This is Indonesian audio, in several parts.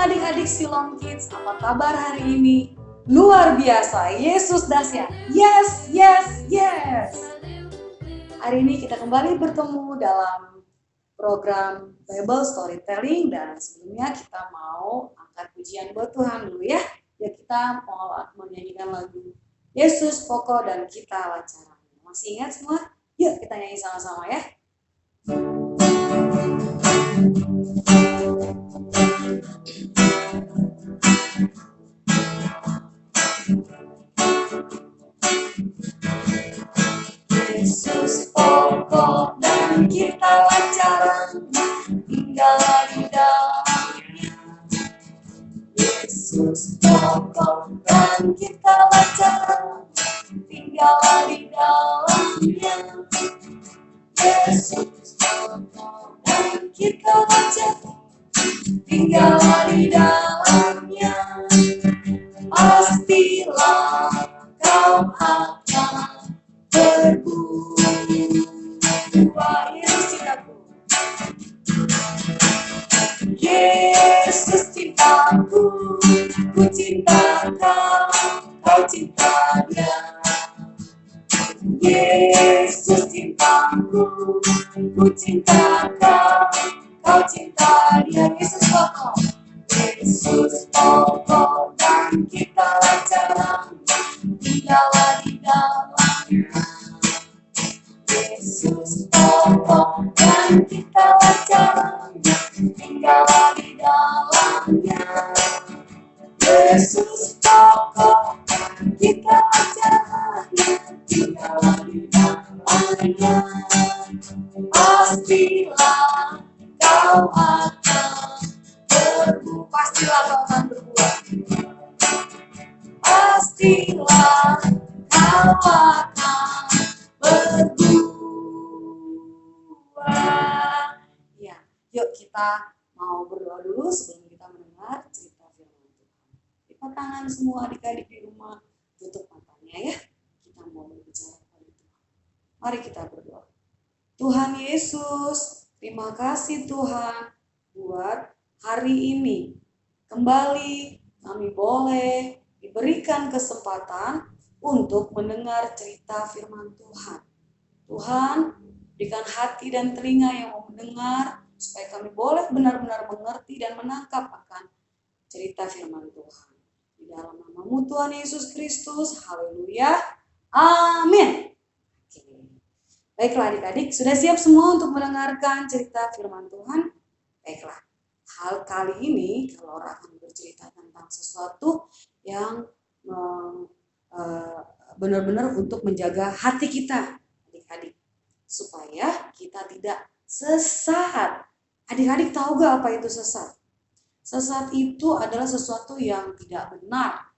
adik-adik Silom Kids, apa kabar hari ini? Luar biasa, Yesus dahsyat. Yes, yes, yes. Hari ini kita kembali bertemu dalam program Bible Storytelling, dan sebelumnya kita mau angkat pujian buat Tuhan dulu ya. Ya, kita mau menyanyikan lagu Yesus Pokok dan Kita Lancaran. Masih ingat semua? Yuk kita nyanyi sama-sama ya. Yesus pokok dan kita lancaran, tinggallah di dalamnya. Yesus pokok dan kita lancaran, tinggallah di dalamnya. Yesus pokok dan kita lancaran, tinggallah di dalamnya. Pastilah kau akan berbuah. Yesus cintaku, Yesus cintaku, ku cinta kau, kau cinta dia. Yesus cintaku, ku cinta kau, kau cinta dia. Yesus pokok, Yesus pokok dan kita lancaran, tinggallah di dalamnya. Yesus pokok dan kita lancaran, tinggallah di dalamnya. Yesus pokok dan kita lancaran, tinggallah di dalamnya. Pastilah kau akan berbuah. Pastilah kau akan berbuah. Pastilah kau akan berbuah. Ya, yuk kita mau berdoa dulu sebelum kita mendengar cerita firman Tuhan. Lipat tangan semua adik-adik di rumah, tutup matanya ya. Kita mau berbicara kepada Tuhan. Mari kita berdoa. Tuhan Yesus, terima kasih Tuhan buat hari ini. Kembali kami boleh diberikan kesempatan untuk mendengar cerita firman Tuhan. Tuhan, berikan hati dan telinga yang mau mendengar, supaya kami boleh benar-benar mengerti dan menangkap akan cerita firman Tuhan. Di dalam nama-Mu Tuhan Yesus Kristus, haleluya, amin. Baiklah adik-adik, sudah siap semua untuk mendengarkan cerita firman Tuhan? Baiklah, hal kali ini kalau orang akan bercerita tentang sesuatu yang benar-benar untuk menjaga hati kita, adik-adik, supaya kita tidak sesat. Adik-adik tahu gak apa itu sesat? Sesat itu adalah sesuatu yang tidak benar.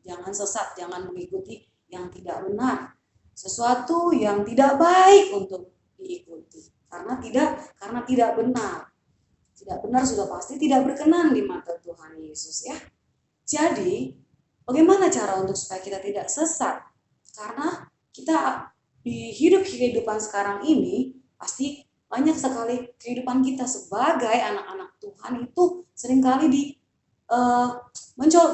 Jangan sesat, jangan mengikuti yang tidak benar. Sesuatu yang tidak baik untuk diikuti. Karena tidak benar. Tidak benar sudah pasti tidak berkenan di mata Tuhan Yesus ya. Jadi, bagaimana cara untuk supaya kita tidak sesat? Karena kita di kehidupan sekarang ini pasti banyak sekali kehidupan kita sebagai anak-anak Tuhan itu seringkali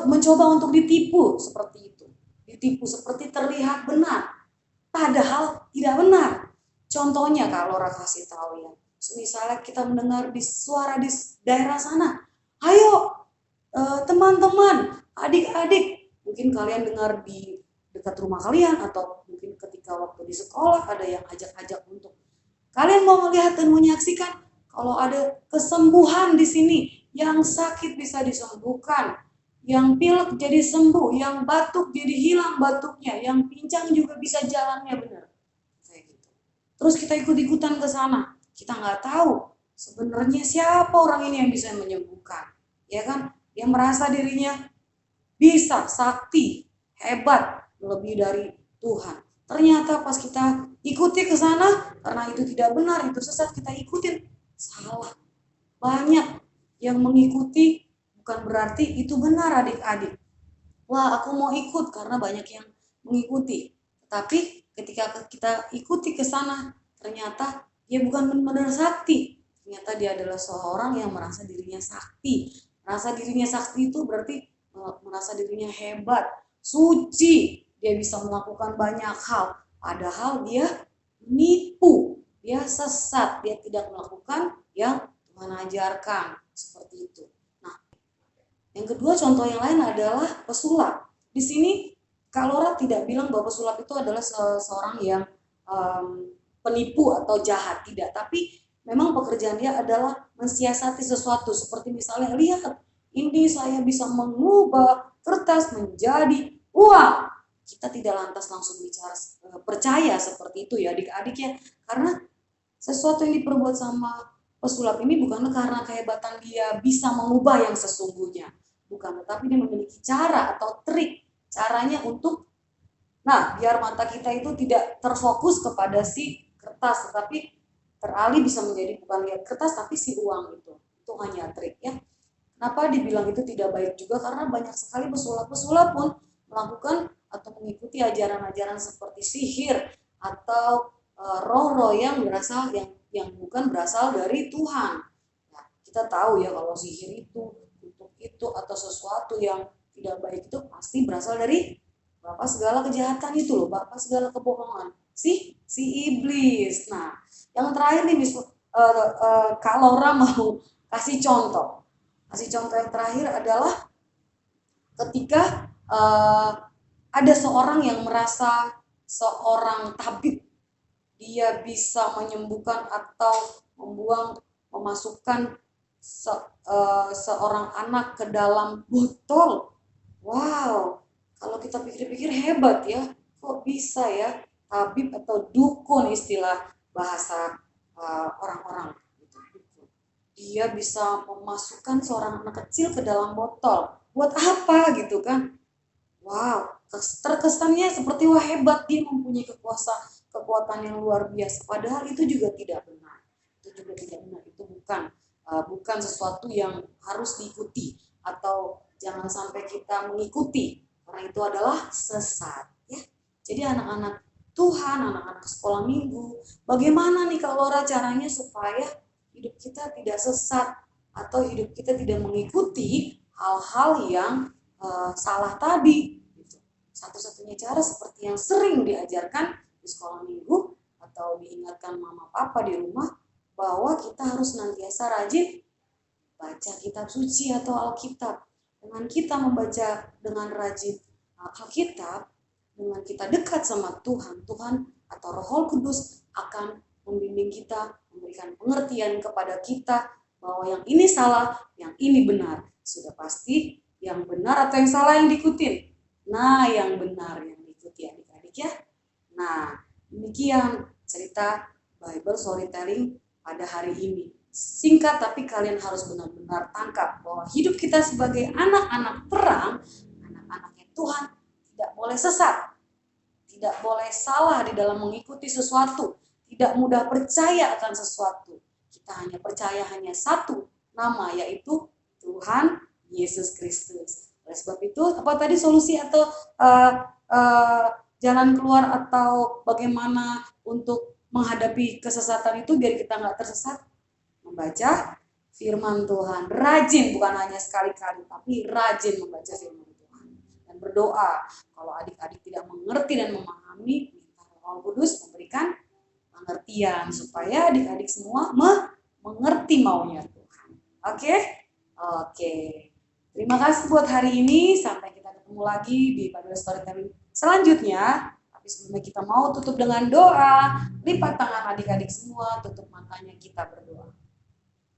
mencoba untuk ditipu seperti itu. Ditipu seperti terlihat benar, padahal tidak benar. Contohnya kalau Ra kasih tahu ya, misalnya kita mendengar di suara di daerah sana, ayo teman-teman, adik-adik, mungkin kalian dengar di dekat rumah kalian atau mungkin ketika waktu di sekolah ada yang ajak-ajak untuk kalian mau melihat dan menyaksikan kalau ada kesembuhan di sini, yang sakit bisa disembuhkan, yang pilek jadi sembuh, yang batuk jadi hilang batuknya, yang pincang juga bisa jalannya benar. Kayak gitu. Terus kita ikut-ikutan ke sana. Kita nggak tahu sebenarnya siapa orang ini yang bisa menyembuhkan. Ya kan? Dia merasa dirinya bisa, sakti, hebat, lebih dari Tuhan. Ternyata pas kita ikuti ke sana, karena itu tidak benar, itu sesat, kita ikutin, salah. Banyak yang mengikuti bukan berarti itu benar adik-adik. Wah, aku mau ikut karena banyak yang mengikuti. Tapi ketika kita ikuti ke sana, ternyata dia bukan benar-benar sakti. Ternyata dia adalah seorang yang merasa dirinya sakti, Merasa dirinya sakti itu berarti merasa dirinya hebat, suci, dia bisa melakukan banyak hal. Padahal dia menipu, dia sesat, dia tidak melakukan yang Tuhan ajarkan. Seperti itu. Nah, yang kedua contoh yang lain adalah pesulap. Di sini Kalora tidak bilang bahwa pesulap itu adalah seseorang yang penipu atau jahat, tidak. Tapi memang pekerjaan dia adalah mensiasati sesuatu. Seperti misalnya, lihat, ini saya bisa mengubah kertas menjadi uang. Kita tidak lantas langsung bicara percaya seperti itu ya adik-adik ya. Karena sesuatu yang diperbuat sama pesulap ini bukan karena kehebatan dia bisa mengubah yang sesungguhnya. Bukan, tetapi dia memiliki cara atau trik. Caranya untuk, nah, biar mata kita itu tidak terfokus kepada si kertas, tetapi teralih bisa menjadi bukan lihat kertas, tapi si uang itu. Itu hanya trik ya. Kenapa dibilang itu tidak baik juga? Karena banyak sekali pesulap-pesulap pun melakukan atau mengikuti ajaran-ajaran seperti sihir atau roh-roh yang berasal yang bukan berasal dari Tuhan. Nah, kita tahu ya kalau sihir itu atau sesuatu yang tidak baik itu pasti berasal dari bapak segala kejahatan itu loh, bapak segala kebohongan, si iblis. Nah, yang terakhir nih Kak Laura mau kasih contoh. Kasih contoh yang terakhir adalah ketika ada seorang yang merasa seorang tabib, dia bisa menyembuhkan atau memasukkan seorang anak ke dalam botol. Wow, kalau kita pikir-pikir hebat ya, kok bisa ya tabib atau dukun istilah bahasa orang-orang. Dia bisa memasukkan seorang anak kecil ke dalam botol. Buat apa gitu kan? Wow, terkesannya seperti wah hebat, dia mempunyai kekuatan yang luar biasa. Padahal itu juga tidak benar. Itu juga tidak benar. Itu bukan sesuatu yang harus diikuti atau jangan sampai kita mengikuti. Karena itu adalah sesat. Ya. Jadi anak-anak Tuhan, anak-anak sekolah minggu, bagaimana nih kalau caranya supaya hidup kita tidak sesat atau hidup kita tidak mengikuti hal-hal yang salah tadi. Gitu. Satu-satunya cara seperti yang sering diajarkan di sekolah minggu atau diingatkan mama papa di rumah bahwa kita harus senantiasa rajin baca kitab suci atau Alkitab. Dengan kita membaca dengan rajin Alkitab, dengan kita dekat sama Tuhan atau Roh Kudus akan membimbing kita, memberikan pengertian kepada kita bahwa yang ini salah, yang ini benar. Sudah pasti yang benar atau yang salah yang diikutin. Nah, yang benar yang diikuti adik-adik ya. Nah, demikian cerita Bible storytelling pada hari ini. Singkat tapi kalian harus benar-benar tangkap bahwa hidup kita sebagai anak-anak terang, anak-anaknya Tuhan tidak boleh sesat, tidak boleh salah di dalam mengikuti sesuatu, tidak mudah percaya akan sesuatu. Kita hanya percaya hanya satu nama, yaitu Tuhan Yesus Kristus. Oleh sebab itu, apa tadi solusi atau jalan keluar atau bagaimana untuk menghadapi kesesatan itu biar kita nggak tersesat? Membaca firman Tuhan. Rajin, bukan hanya sekali-kali, tapi rajin membaca firman Tuhan. Dan berdoa, kalau adik-adik tidak mengerti dan memahami, minta Roh Kudus memberikan pengertian supaya adik-adik semua mengerti maunya Tuhan. Oke. Terima kasih buat hari ini. Sampai kita ketemu lagi di Bible Storytelling selanjutnya. Tapi sebelumnya kita mau tutup dengan doa. Lipat tangan adik-adik semua, tutup matanya, kita berdoa.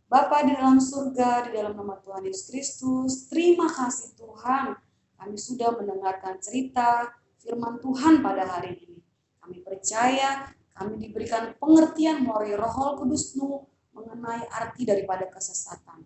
Bapa di dalam surga, di dalam nama Tuhan Yesus Kristus, terima kasih Tuhan. Kami sudah mendengarkan cerita firman Tuhan pada hari ini. Kami percaya kami diberikan pengertian melalui Roh Kudus-Mu mengenai arti daripada kesesatan.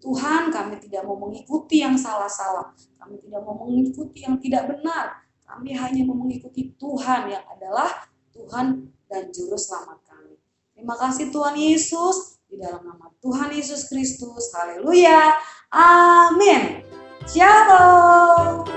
Tuhan, kami tidak mau mengikuti yang salah-salah. Kami tidak mau mengikuti yang tidak benar. Kami hanya mau mengikuti Tuhan yang adalah Tuhan dan Juru Selamat kami. Terima kasih Tuhan Yesus. Di dalam nama Tuhan Yesus Kristus. Haleluya. Amin. Shalom.